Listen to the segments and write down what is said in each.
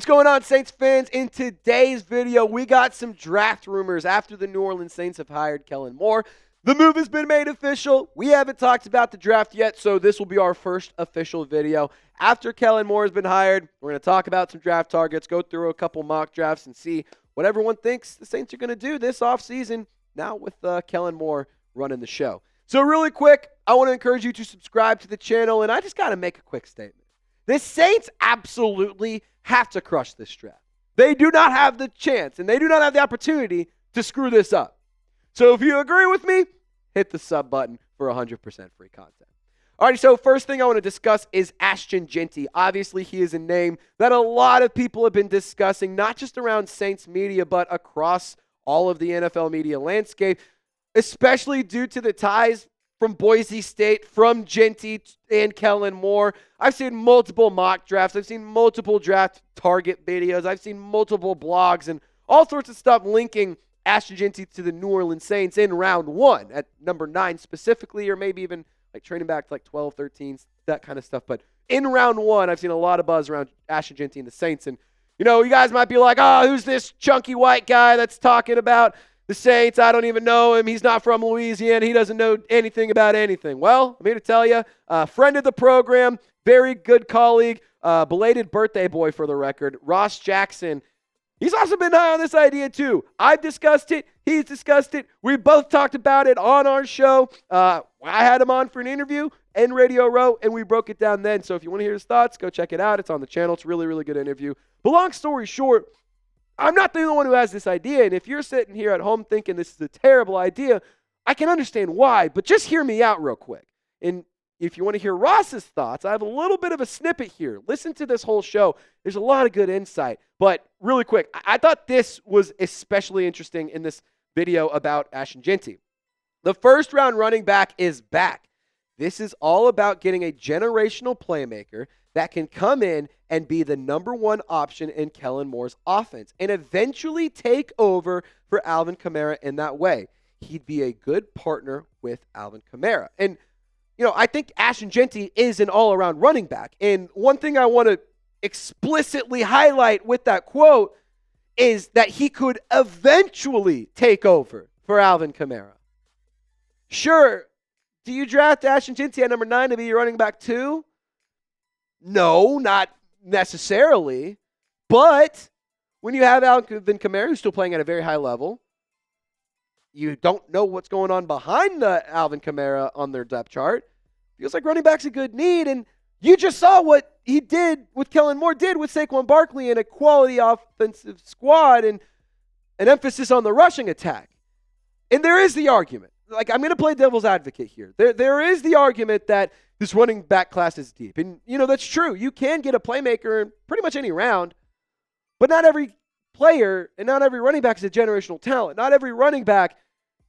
going on, Saints fans? In today's video, we got some draft rumors after the New Orleans Saints have hired Kellen Moore. The move has been made official. We haven't talked about the draft yet, so this will be our first official video. After Kellen Moore has been hired, we're going to talk about some draft targets, go through a couple mock drafts, and see what everyone thinks the Saints are going to do this offseason, now with Kellen Moore running the show. So really quick, I want to encourage you to subscribe to the channel, and I just got to make a quick statement. The Saints absolutely have to crush this draft. They do not have the chance, and they do not have the opportunity to screw this up. So if you agree with me, hit the sub button for 100% free content. All right, so first thing I want to discuss is Ashton Jeanty. Obviously, he is a name that a lot of people have been discussing, not just around Saints media, but across all of the NFL media landscape, especially due to the ties from Boise State, from Jeanty and Kellen Moore. I've seen multiple mock drafts. I've seen multiple draft target videos. I've seen multiple blogs and all sorts of stuff linking Ashton Jeanty to the New Orleans Saints in round 1 at number 9 specifically, or maybe even like trading back to like 12, 13, that kind of stuff. But in round 1, I've seen a lot of buzz around Ashton Jeanty and the Saints. And, you know, you guys might be like, oh, who's this chunky white guy that's talking about the Saints? I don't even know him. He's not from Louisiana. He doesn't know anything about anything. Well, I'm here to tell you, friend of the program, very good colleague, belated birthday boy for the record, Ross Jackson. He's also been high on this idea too. I've discussed it. He's discussed it. We both talked about it on our show. I had him on for an interview in Radio Row, and we broke it down then. So if you want to hear his thoughts, go check it out. It's on the channel. It's a really, really good interview. But long story short, I'm not the only one who has this idea. And if you're sitting here at home thinking this is a terrible idea, I can understand why. But just hear me out real quick. And if you want to hear Ross's thoughts, I have a little bit of a snippet here. Listen to this whole show. There's a lot of good insight. But really quick, I thought this was especially interesting in this video about Ashton Jeanty. The first round running back is back. This is all about getting a generational playmaker that can come in and be the number 1 option in Kellen Moore's offense and eventually take over for Alvin Kamara in that way. He'd be a good partner with Alvin Kamara. And, you know, I think Ashton Jeanty is an all-around running back. And one thing I want to explicitly highlight with that quote is that he could eventually take over for Alvin Kamara. Sure, do you draft Ashton Jeanty at number 9 to be your running back 2? No, not necessarily. But when you have Alvin Kamara, who's still playing at a very high level, you don't know what's going on behind the Alvin Kamara on their depth chart. Feels like running back's a good need, and you just saw what he did, what Kellen Moore did with Saquon Barkley in a quality offensive squad and an emphasis on the rushing attack. And there is the argument. Like, I'm going to play devil's advocate here. There is the argument that this running back class is deep. And, you know, that's true. You can get a playmaker in pretty much any round, but not every player and not every running back is a generational talent. Not every running back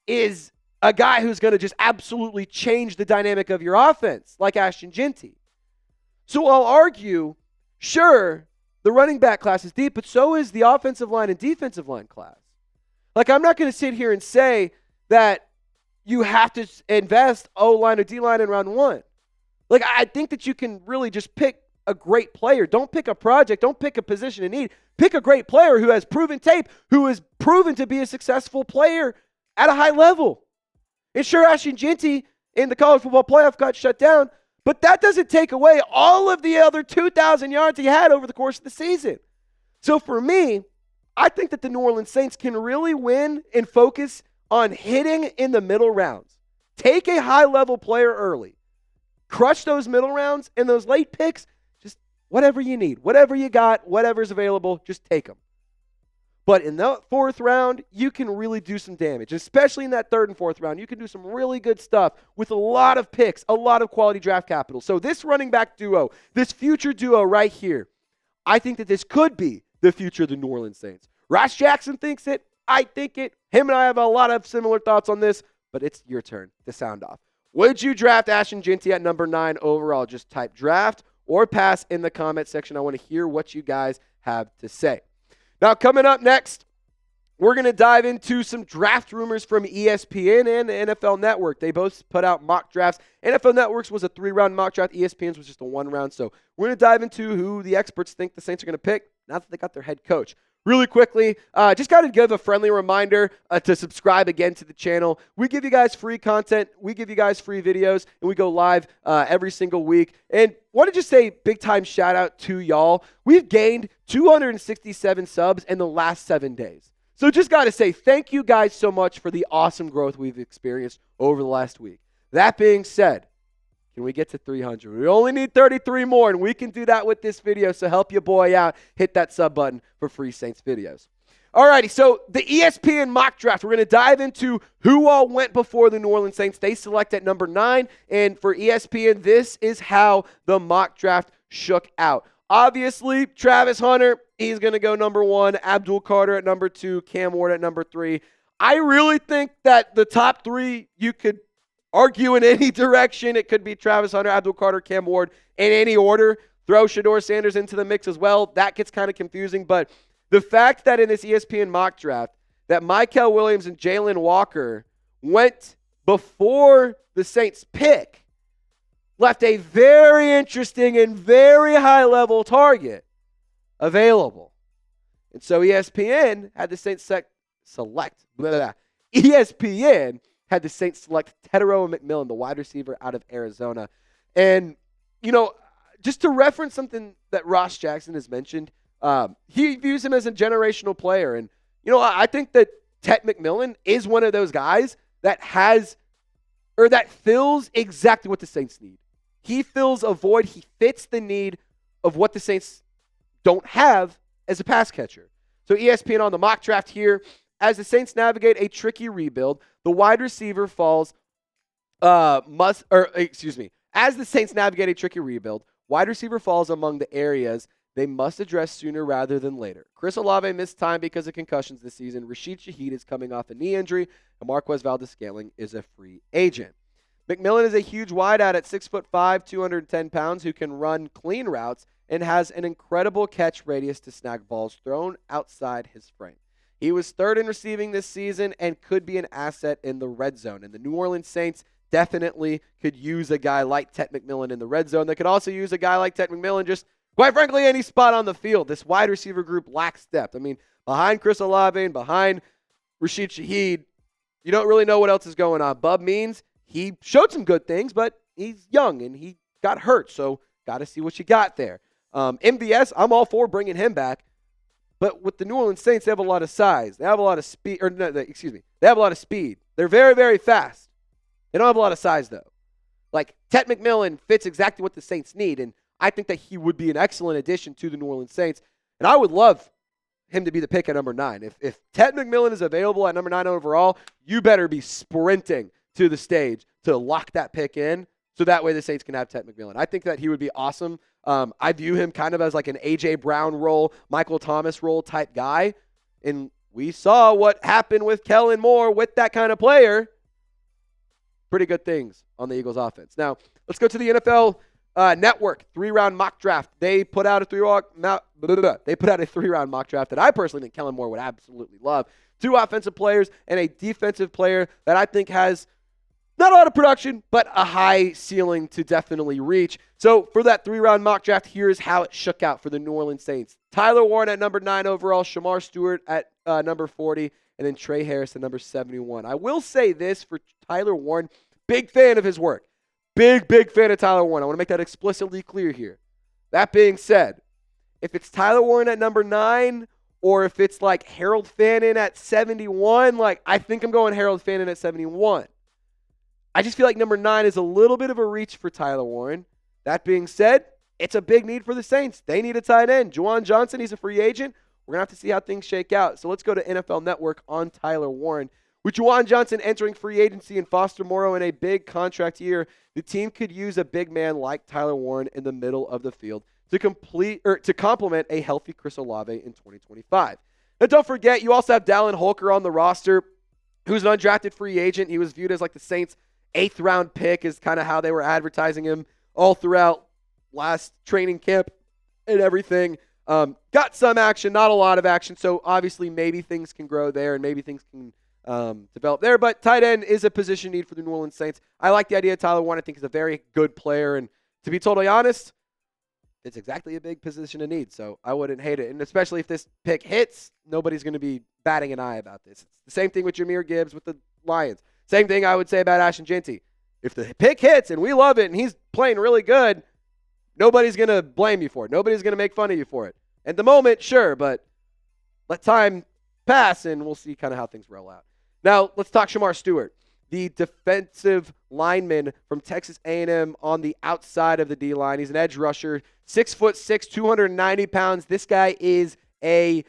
is a guy who's going to just absolutely change the dynamic of your offense, like Ashton Jeanty. So I'll argue, sure, the running back class is deep, but so is the offensive line and defensive line class. Like, I'm not going to sit here and say that you have to invest O-line or D-line in round 1. Like, I think that you can really just pick a great player. Don't pick a project. Don't pick a position in need. Pick a great player who has proven tape, who has proven to be a successful player at a high level. And sure, Ashton Jeanty in the college football playoff got shut down, but that doesn't take away all of the other 2,000 yards he had over the course of the season. So for me, I think that the New Orleans Saints can really win and focus on hitting in the middle rounds. Take a high-level player early. Crush those middle rounds and those late picks. Just whatever you need. Whatever you got, whatever's available, just take them. But in the 4th round, you can really do some damage. Especially in that 3rd and 4th round, you can do some really good stuff with a lot of picks, a lot of quality draft capital. So this running back duo, this future duo right here, I think that this could be the future of the New Orleans Saints. Ross Jackson thinks it. I think it. Him and I have a lot of similar thoughts on this, but it's your turn to sound off. Would you draft Ashton Jeanty at number 9 overall? Just type draft or pass in the comment section. I want to hear what you guys have to say. Now, coming up next, we're going to dive into some draft rumors from ESPN and the NFL Network. They both put out mock drafts. NFL Network's was a 3-round mock draft. ESPN's was just a 1-round. So we're going to dive into who the experts think the Saints are going to pick now that they got their head coach. Really quickly, just got to give a friendly reminder to subscribe again to the channel. We give you guys free content. We give you guys free videos, and we go live every single week. And want to just say big time shout out to y'all. We've gained 267 subs in the last 7 days. So just got to say thank you guys so much for the awesome growth we've experienced over the last week. That being said, can we get to 300? We only need 33 more, and we can do that with this video, so help your boy out. Hit that sub button for free Saints videos. Alrighty, so the ESPN mock draft, we're going to dive into who all went before the New Orleans Saints. They select at number 9, and for ESPN, this is how the mock draft shook out. Obviously, Travis Hunter, he's going to go number 1. Abdul Carter at number 2. Cam Ward at number 3. I really think that the top 3 you could argue in any direction. It could be Travis Hunter, Abdul Carter, Cam Ward in any order. Throw Shedeur Sanders into the mix as well. That gets kind of confusing. But the fact that in this ESPN mock draft that Mykel Williams and Jalen Walker went before the Saints pick left a very interesting and very high-level target available. And so ESPN had the Saints select. ESPN had the Saints select Tetairoa McMillan, the wide receiver out of Arizona. And, you know, just to reference something that Ross Jackson has mentioned, he views him as a generational player. And, you know, I think that Tet McMillan is one of those guys that that fills exactly what the Saints need. He fills a void. He fits the need of what the Saints don't have as a pass catcher. So ESPN on the mock draft here, as the Saints navigate a tricky rebuild, the wide receiver falls as the Saints navigate a tricky rebuild, wide receiver falls among the areas they must address sooner rather than later. Chris Olave missed time because of concussions this season. Rashid Shaheed is coming off a knee injury, and Marquez Valdes-Scantling is a free agent. McMillan is a huge wideout at 6'5", 210 pounds, who can run clean routes and has an incredible catch radius to snag balls thrown outside his frame. He was 3rd in receiving this season and could be an asset in the red zone. And the New Orleans Saints definitely could use a guy like Tet McMillan in the red zone. They could also use a guy like Tet McMillan just, quite frankly, any spot on the field. This wide receiver group lacks depth. I mean, behind Chris Olave and behind Rashid Shaheed, you don't really know what else is going on. Bub Means, he showed some good things, but he's young and he got hurt, so got to see what you got there. MVS, I'm all for bringing him back. But with the New Orleans Saints, they have a lot of size. They have a lot of speed. They have a lot of speed. They're very, very fast. They don't have a lot of size, though. Like, Tet McMillan fits exactly what the Saints need, and I think that he would be an excellent addition to the New Orleans Saints. And I would love him to be the pick at number 9. If Tet McMillan is available at number 9 overall, you better be sprinting to the stage to lock that pick in, so that way the Saints can have Tet McMillan. I think that he would be awesome. I view him kind of as like an A.J. Brown role, Michael Thomas role type guy. And we saw what happened with Kellen Moore with that kind of player. Pretty good things on the Eagles offense. Now, let's go to the NFL Network 3-round mock draft. They put out a 3-round mock draft that I personally think Kellen Moore would absolutely love. 2 offensive players and a defensive player that I think has not a lot of production, but a high ceiling to definitely reach. So for that 3-round mock draft, here's how it shook out for the New Orleans Saints. Tyler Warren at number 9 overall, Shamar Stewart at number 40, and then Trey Harris at number 71. I will say this for Tyler Warren, big fan of his work. Big fan of Tyler Warren. I want to make that explicitly clear here. That being said, if it's Tyler Warren at number 9, or if it's like Harold Fannin at 71, like I think I'm going Harold Fannin at 71. I just feel like number 9 is a little bit of a reach for Tyler Warren. That being said, it's a big need for the Saints. They need a tight end. Juwan Johnson, he's a free agent. We're going to have to see how things shake out. So let's go to NFL Network on Tyler Warren. With Juwan Johnson entering free agency and Foster Moreau in a big contract year, the team could use a big man like Tyler Warren in the middle of the field to complement a healthy Chris Olave in 2025. Now don't forget, you also have Dallin Holker on the roster, who's an undrafted free agent. He was viewed as like the Saints' 8th round pick is kind of how they were advertising him all throughout last training camp and everything. Got some action, not a lot of action. So obviously maybe things can grow there and maybe things can develop there. But tight end is a position need for the New Orleans Saints. I like the idea of Tyler Warren. I think he's a very good player. And to be totally honest, it's exactly a big position of need, so I wouldn't hate it. And especially if this pick hits, nobody's going to be batting an eye about this. It's the same thing with Jahmyr Gibbs with the Lions. Same thing I would say about Ashton Jeanty. If the pick hits and we love it and he's playing really good, nobody's going to blame you for it. Nobody's going to make fun of you for it. At the moment, sure, but let time pass and we'll see kind of how things roll out. Now, let's talk Shamar Stewart, the defensive lineman from Texas A&M on the outside of the D-line. He's an edge rusher, 6'6", 290 pounds. This guy is a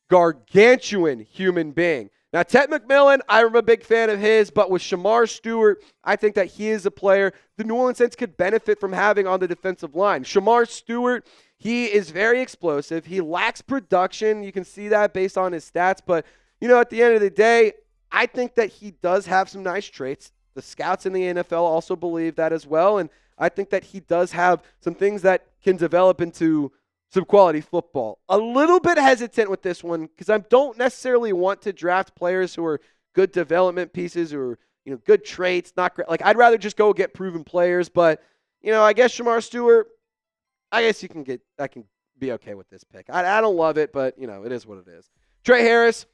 gargantuan human being. Now, Ted McMillan, I'm a big fan of his, but with Shamar Stewart, I think that he is a player the New Orleans Saints could benefit from having on the defensive line. Shamar Stewart, he is very explosive. He lacks production. You can see that based on his stats, but, at the end of the day, I think that he does have some nice traits. The scouts in the NFL also believe that as well, and I think that he does have some things that can develop into some quality football. A little bit hesitant with this one because I don't necessarily want to draft players who are good development pieces or good traits, not great. Like I'd rather just go get proven players, but I guess Shamar Stewart, I guess I can be okay with this pick. I don't love it, but it is what it is. Trey Harris,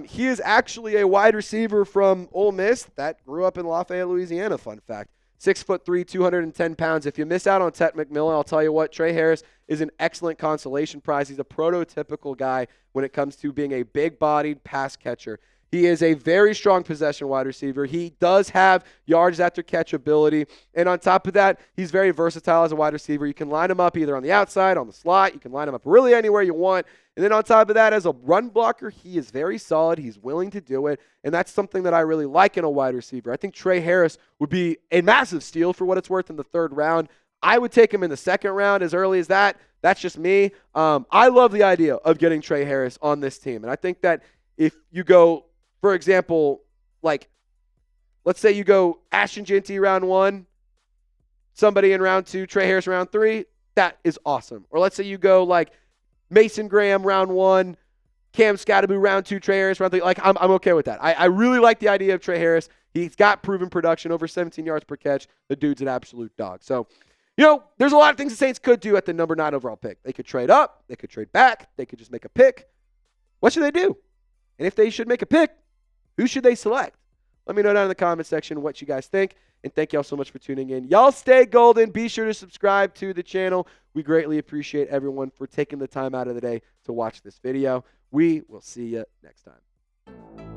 he is actually a wide receiver from Ole Miss that grew up in Lafayette, Louisiana. Fun fact. 6'3", 210 pounds. If you miss out on Ted McMillan, I'll tell you what, Trey Harris is an excellent consolation prize. He's a prototypical guy when it comes to being a big-bodied pass catcher. He is a very strong possession wide receiver. He does have yards after catch ability. And on top of that, he's very versatile as a wide receiver. You can line him up either on the outside, on the slot. You can line him up really anywhere you want. And then on top of that, as a run blocker, he is very solid. He's willing to do it. And that's something that I really like in a wide receiver. I think Trey Harris would be a massive steal for what it's worth in the third round. I would take him in the second round as early as that. That's just me. I love the idea of getting Trey Harris on this team. And I think that if you go, for example, like, let's say you go Ashton Jeanty round 1, somebody in round 2, Trey Harris round 3, that is awesome. Or let's say you go like Mason Graham round 1, Cam Scatterby round 2, Trey Harris round 3. Like, I'm okay with that. I really like the idea of Trey Harris. He's got proven production, over 17 yards per catch. The dude's an absolute dog. So, there's a lot of things the Saints could do at the number 9 overall pick. They could trade up. They could trade back. They could just make a pick. What should they do? And if they should make a pick, who should they select? Let me know down in the comment section what you guys think. And thank y'all so much for tuning in. Y'all stay golden. Be sure to subscribe to the channel. We greatly appreciate everyone for taking the time out of the day to watch this video. We will see you next time.